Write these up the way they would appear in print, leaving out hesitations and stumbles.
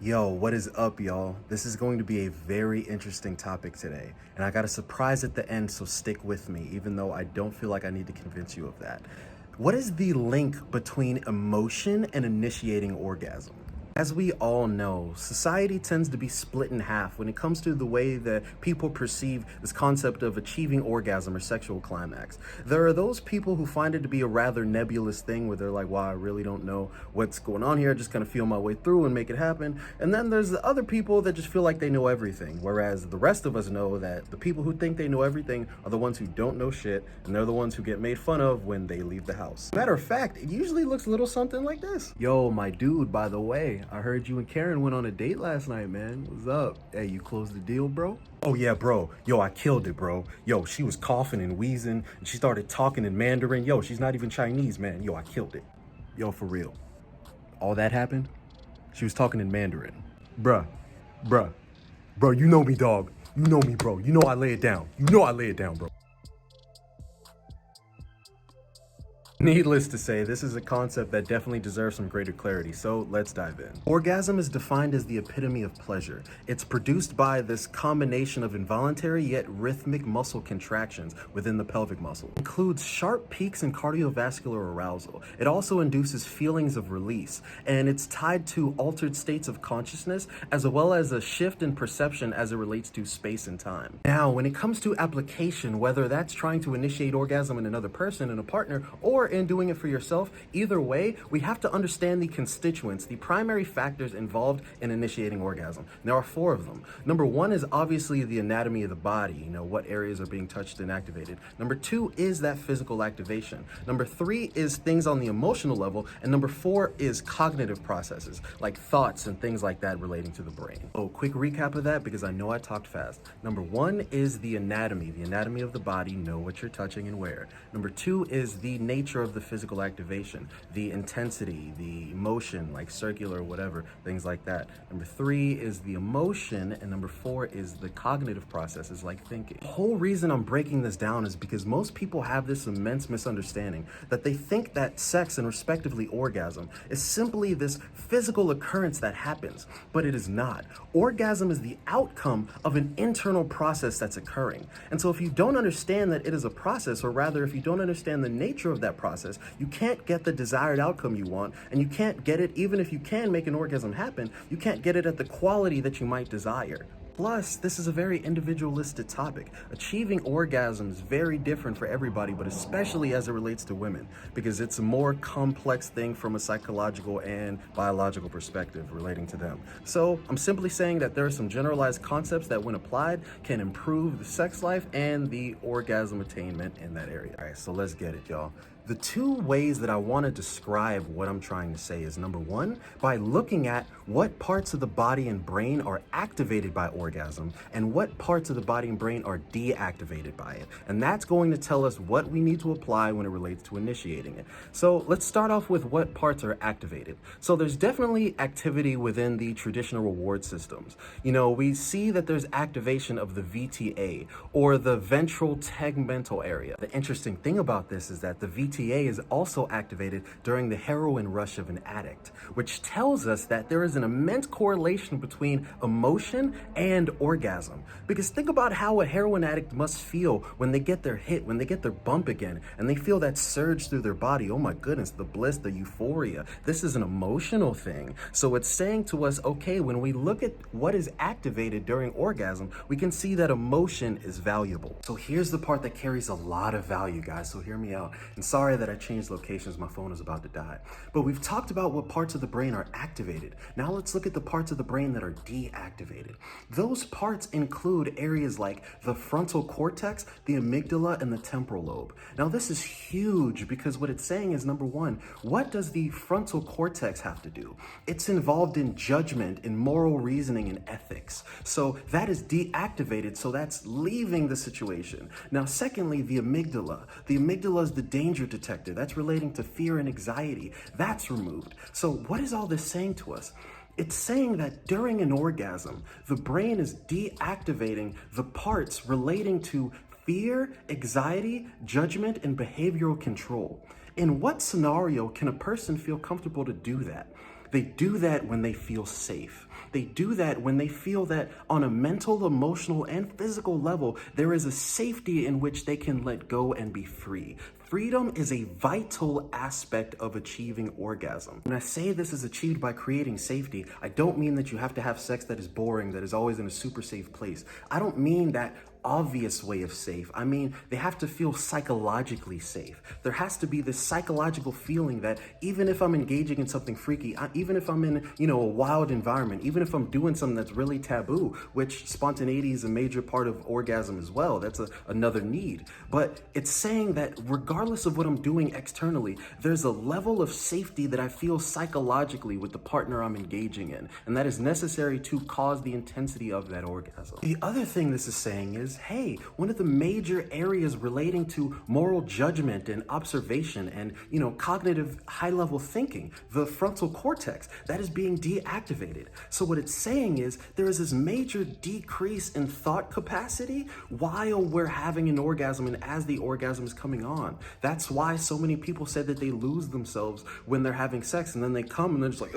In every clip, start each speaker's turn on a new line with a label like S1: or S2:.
S1: Yo, what is up, y'all? This is going to be a very interesting topic today, and I got a surprise at the end, so stick with me, even though I don't feel like I need to convince you of that. What is the link between emotion and initiating orgasm? As we all know, society tends to be split in half when it comes to the way that people perceive this concept of achieving orgasm or sexual climax. There are those people who find it to be a rather nebulous thing where they're like, wow, I really don't know what's going on here. I just kind of feel my way through and make it happen. And then there's the other people that just feel like they know everything. Whereas the rest of us know that the people who think they know everything are the ones who don't know shit. And they're the ones who get made fun of when they leave the house. Matter of fact, it usually looks a little something like this. Yo, my dude, by the way, I heard you and Karen went on a date last night, man. What's up? Hey, you closed the deal, bro? Oh yeah, bro. Yo, I killed it, bro. Yo, she was coughing and wheezing, and she started talking in Mandarin. Yo, she's not even Chinese, man. Yo, I killed it. Yo, for real. All that happened? She was talking in Mandarin. Bruh, bro, you know me, dog. You know me, bro. You know I lay it down. You know I lay it down, bro. Needless to say, this is a concept that definitely deserves some greater clarity, so let's dive in. Orgasm is defined as the epitome of pleasure. It's produced by this combination of involuntary yet rhythmic muscle contractions within the pelvic muscle. It includes sharp peaks in cardiovascular arousal. It also induces feelings of release, and it's tied to altered states of consciousness as well as a shift in perception as it relates to space and time. Now, when it comes to application, whether that's trying to initiate orgasm in another person, in a partner, or in doing it for yourself, either way, we have to understand the constituents, the primary factors involved in initiating orgasm. There are 4 of them. Number 1 is obviously the anatomy of the body, what areas are being touched and activated. Number 2 is that physical activation. Number 3 is things on the emotional level, and number 4 is cognitive processes, like thoughts and things like that relating to the brain. Oh, quick recap of that because I know I talked fast. Number 1 is the anatomy of the body, know what you're touching and where. Number 2 is the nature of the physical activation, the intensity, the emotion, like circular or whatever, things like that. Number 3 is the emotion, and number 4 is the cognitive processes like thinking. The whole reason I'm breaking this down is because most people have this immense misunderstanding that they think that sex and respectively orgasm is simply this physical occurrence that happens, but it is not. Orgasm is the outcome of an internal process that's occurring. And so if you don't understand that it is a process, or rather if you don't understand the nature of that process, you can't get the desired outcome you want, and you can't get it, even if you can make an orgasm happen, you can't get it at the quality that you might desire. Plus, this is a very individualistic topic. Achieving orgasm is very different for everybody, but especially as it relates to women, because it's a more complex thing from a psychological and biological perspective relating to them. So I'm simply saying that there are some generalized concepts that, when applied, can improve the sex life and the orgasm attainment in that area. All right, so let's get it, y'all. The 2 ways that I want to describe what I'm trying to say is, number 1, by looking at what parts of the body and brain are activated by orgasm and what parts of the body and brain are deactivated by it. And that's going to tell us what we need to apply when it relates to initiating it. So let's start off with what parts are activated. So there's definitely activity within the traditional reward systems. We see that there's activation of the VTA, or the ventral tegmental area. The interesting thing about this is that the VTA is also activated during the heroin rush of an addict, which tells us that there is an immense correlation between emotion and orgasm. Because think about how a heroin addict must feel when they get their hit, when they get their bump again, and they feel that surge through their body. Oh my goodness, the bliss, the euphoria. This is an emotional thing. So it's saying to us, okay, when we look at what is activated during orgasm, we can see that emotion is valuable. So here's the part that carries a lot of value, guys, so hear me out. And sorry that I changed locations, my phone is about to die. But we've talked about what parts of the brain are activated. Now let's look at the parts of the brain that are deactivated. Those parts include areas like the frontal cortex, the amygdala, and the temporal lobe. Now this is huge because what it's saying is, number 1, what does the frontal cortex have to do? It's involved in judgment, in moral reasoning, and ethics. So that is deactivated, so that's leaving the situation. Now secondly, the amygdala. The amygdala is the danger detector. That's relating to fear and anxiety. That's removed. So what is all this saying to us? It's saying that during an orgasm, the brain is deactivating the parts relating to fear, anxiety, judgment, and behavioral control. In what scenario can a person feel comfortable to do that? They do that when they feel safe. They do that when they feel that on a mental, emotional, and physical level, there is a safety in which they can let go and be free. Freedom is a vital aspect of achieving orgasm. When I say this is achieved by creating safety, I don't mean that you have to have sex that is boring, that is always in a super safe place. I don't mean that obvious way of safe. I mean, they have to feel psychologically safe. There has to be this psychological feeling that even if I'm engaging in something freaky, even if I'm in, a wild environment, even if I'm doing something that's really taboo, which spontaneity is a major part of orgasm as well. That's another need. But it's saying that regardless of what I'm doing externally, there's a level of safety that I feel psychologically with the partner I'm engaging in. And that is necessary to cause the intensity of that orgasm. The other thing this is saying is, hey, one of the major areas relating to moral judgment and observation and, cognitive high-level thinking, the frontal cortex, that is being deactivated. So what it's saying is there is this major decrease in thought capacity while we're having an orgasm and as the orgasm is coming on. That's why so many people said that they lose themselves when they're having sex and then they come and they're just like,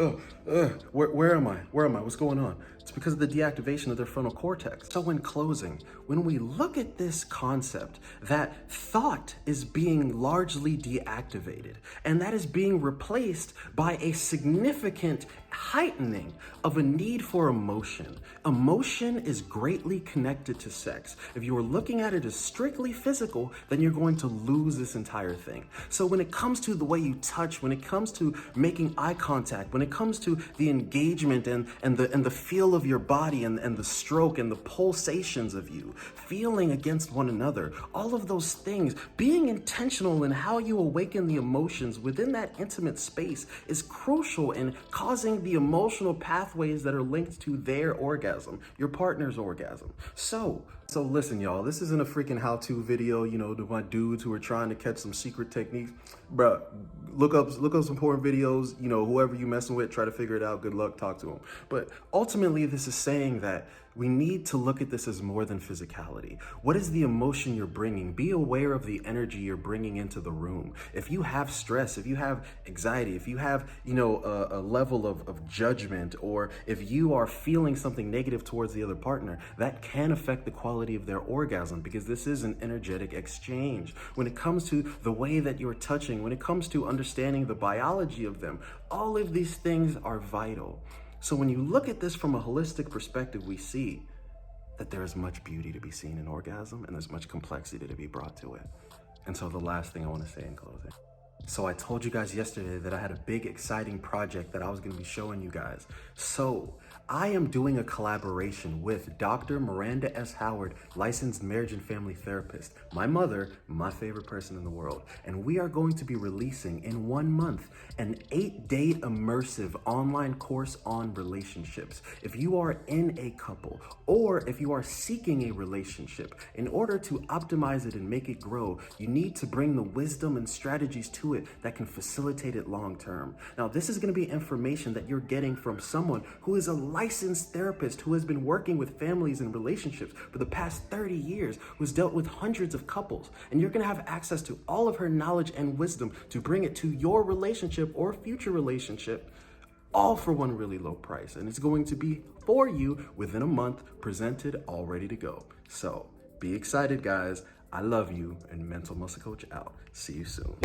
S1: where am I? What's going on? It's because of the deactivation of their frontal cortex. So in closing, when we look at this concept that thought is being largely deactivated and that is being replaced by a significant heightening of a need for emotion. Emotion is greatly connected to sex. If you are looking at it as strictly physical, then you're going to lose this entire thing. So when it comes to the way you touch, when it comes to making eye contact, when it comes to the engagement and the feel of your body and the stroke and the pulsations of you, feeling against one another, all of those things, being intentional in how you awaken the emotions within that intimate space is crucial in causing the emotional pathways that are linked to their orgasm, your partner's orgasm. So listen, y'all, this isn't a freaking how-to video, to my dudes who are trying to catch some secret techniques. Bruh, look up some porn videos, whoever you messing with, try to figure it out. Good luck, talk to them. But ultimately, this is saying that we need to look at this as more than physicality. What is the emotion you're bringing? Be aware of the energy you're bringing into the room. If you have stress, if you have anxiety, if you have, a level of judgment, or if you are feeling something negative towards the other partner, that can affect the quality of their orgasm because this is an energetic exchange. When it comes to the way that you're touching, when it comes to understanding the biology of them, all of these things are vital. So when you look at this from a holistic perspective, we see that there is much beauty to be seen in orgasm and there's much complexity to be brought to it. And so the last thing I want to say in closing. So I told you guys yesterday that I had a big, exciting project that I was going to be showing you guys. So I am doing a collaboration with Dr. Miranda S. Howard, licensed marriage and family therapist, my mother, my favorite person in the world. And we are going to be releasing in 1 month an 8-day immersive online course on relationships. If you are in a couple or if you are seeking a relationship, in order to optimize it and make it grow, you need to bring the wisdom and strategies to it that can facilitate it long term. Now, this is going to be information that you're getting from someone who is a licensed therapist who has been working with families and relationships for the past 30 years, who's dealt with hundreds of couples. And you're going to have access to all of her knowledge and wisdom to bring it to your relationship or future relationship, all for one really low price. And it's going to be for you within a month, presented, all ready to go. So be excited, guys. I love you, and Mental Muscle Coach out. See you soon.